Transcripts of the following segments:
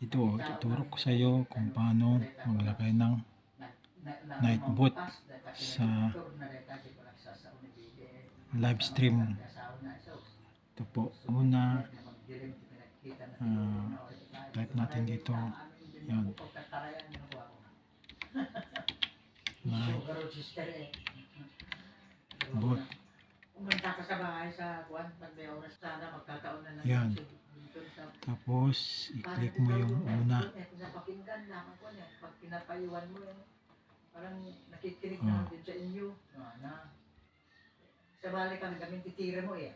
Ito, ituturo ko sa iyo kung paano maglagay ng night bot sa live stream. Ito po, una, type natin dito, yan, night bot. Yan. Tapos, i-click mo yung una. Parang nakikinig na din sa inyo. Sa bali kami, gamin titira mo eh.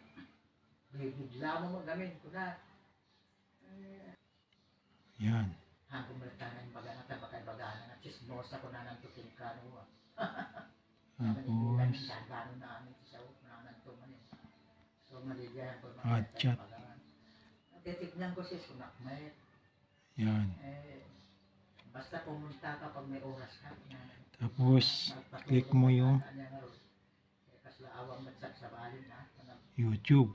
Bigla mo gamin ko na. Yan. Kung balitanan baga na tayo, bakay-baga na chismosa ko na ng tuking kano. Tapos, add chat. Titignan ko sis kung nakmay. Yan. Basta pumunta ka pag may oras ka. Tapos, click mo yung YouTube.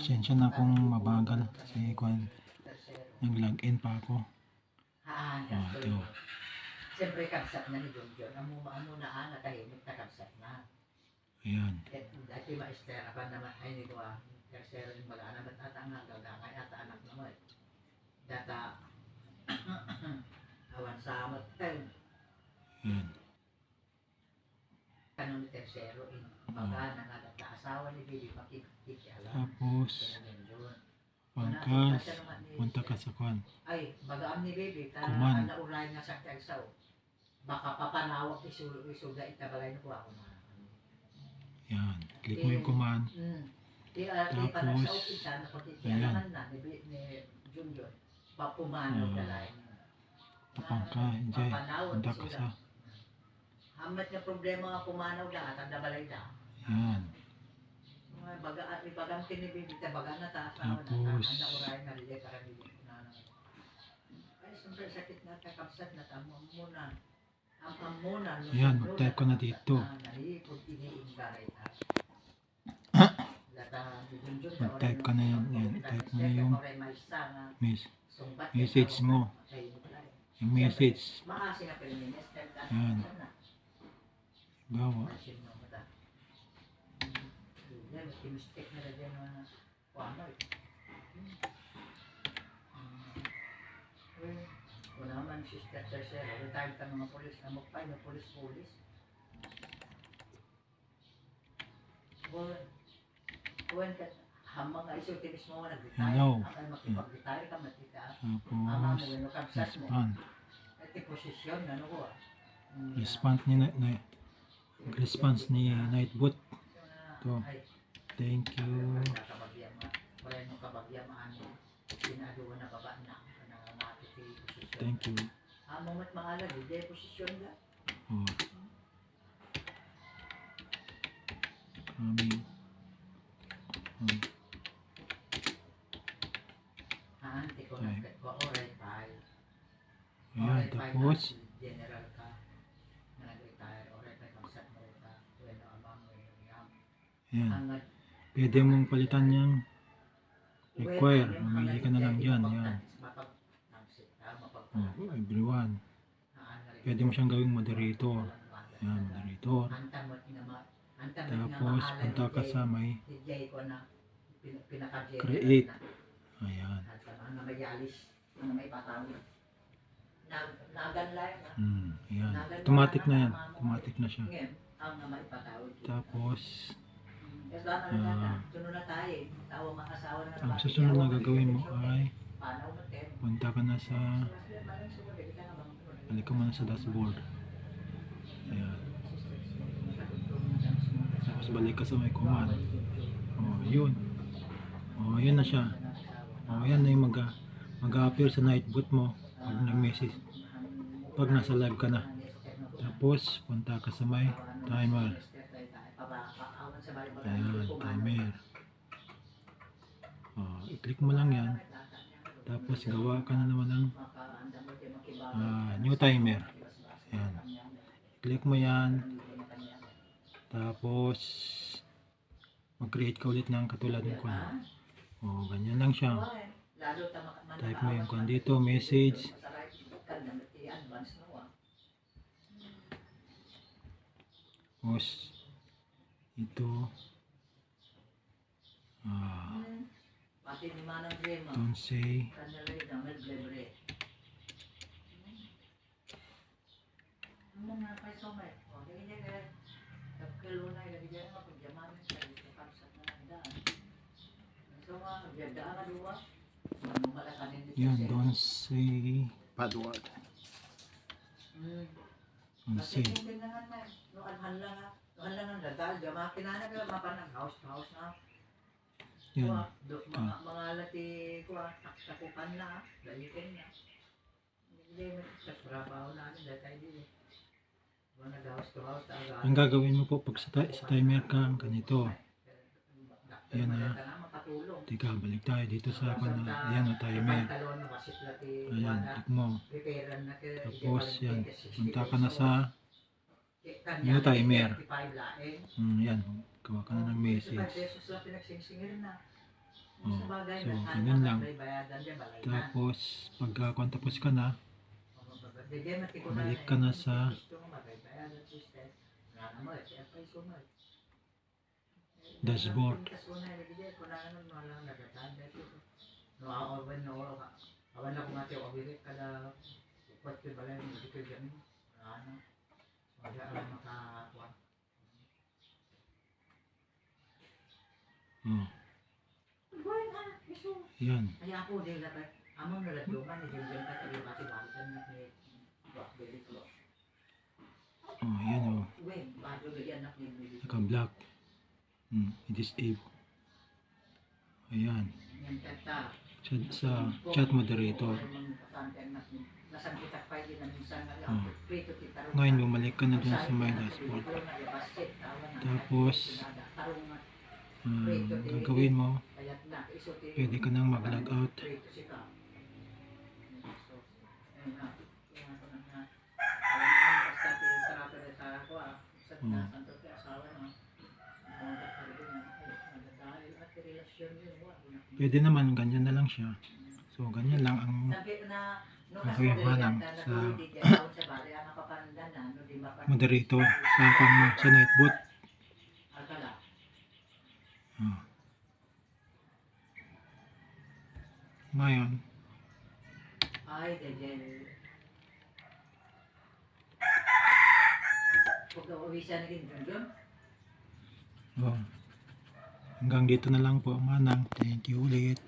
Sensya na kung mabagal kasi kung nag-login pa ako. Ito. Siyempre kapsat na ni John John. Ang muna natahimik na kapsat na. Ayan. Dati ma-ester pa naman ay nito tercero yung mag-anak at ang gagangay at anak naman. Data awan sa matel. Ayan. Kanong tercero in baga na nga asawa ni Bibi makikikala. Tapos, pangkas, punta ka sa kwan. Ay, bagaan ni Bibi Kuman. nauray nga sa kagsaw. Baka papanawak isuga itabalay na po ako na. Yan. Click mo yung command. Tapos, ayan. Tapang ka, enjoy. Punta ka sa. Hamat na problema nga pumanaw na at ang dabalay na. Yan. Bagang tinibibig na baga na taas na Tapos, ang nauray na rilay para bibig na. Ay, siyempre sakit na kakapsat na tamo muna. Ang muna. Yan, type ko na dito. Mag-type ka na yan. Yan, type mo na yung message mo. Yung message. Yan. Bawa. Naman sister tercero, retired ka mga polis, namukpay na polis. Kuwan ka, hamang nga iso tinis mo nga nag-retire. Hello. Ang makipag-retire ka, matita. Tapos, respond. Ito posisyon, ano ko Response ni Nightbot. Ito. Thank you. Thank you. Mamat maalag, hindi posisyon na. Oh. Coming. Ayan, tapos General ka, nag-retire, oray pa kamsat mo ka, tuwelo amang ayan. Pwede mong palitan yung require. Mamili ka na lang dyan. Ayan. Oh, everyone. Pwede mo siyang gawing moderator. Ayan, moderator. Tapos, punta ka sa may create. Ayan. Ayan. Automatic na yan. Automatic na siya. Tapos, ang susunod na gagawin mo ay punta ka na sa balik ka muna sa dashboard. Ayan. Tapos balik ka sa may command. Yun. Yun na siya. Yan na yung mag-appear sa Nightbot mo pag nag-message, pag nasa live ka na. Tapos punta ka sa may timer. Ayan, timer. I-click mo lang yan. Tapos gawa ka na naman ng new timer. Ayan. Click mo yan. Tapos, mag-create ka ulit ng katulad ng kwan. O, ganyan lang siya. Type mo yung kwan dito, message. Tapos, ito. Don't say. Yun, don't say bad word. Don't say. Yan. Mga lati ko takupan na, dalitin na. Hindi mo sa trabaho namin dahil tayo din. Ang gagawin mo po pag sa timer ka, ganito. Ayan na. Teka, balik tayo dito sa kwan na. Ayan na, timer. Ayan, click mo. Tapos, yan. Punta ka na sa new timer. Yan, gawa ka na ng message. Oh, so, ganun lang. Tapos, pagka tapos ka na, balik ka na sa dashboard. Oh. Yan. Oh, yan oh. Naka-black. I-disable. Ayan. Sa chat moderator. Oh. Ngayon, bumalik ka na dun sa my dashboard. Tapos, gagawin mo, pwede ka nang mag-log out. Oh. Pwede naman, ganyan na lang siya. So, ganyan lang ang gagawin mo lang sa moderator sa Nightbot. Oh. Ngayon, oh. Hanggang dito na lang po, Manang. Thank you ulit.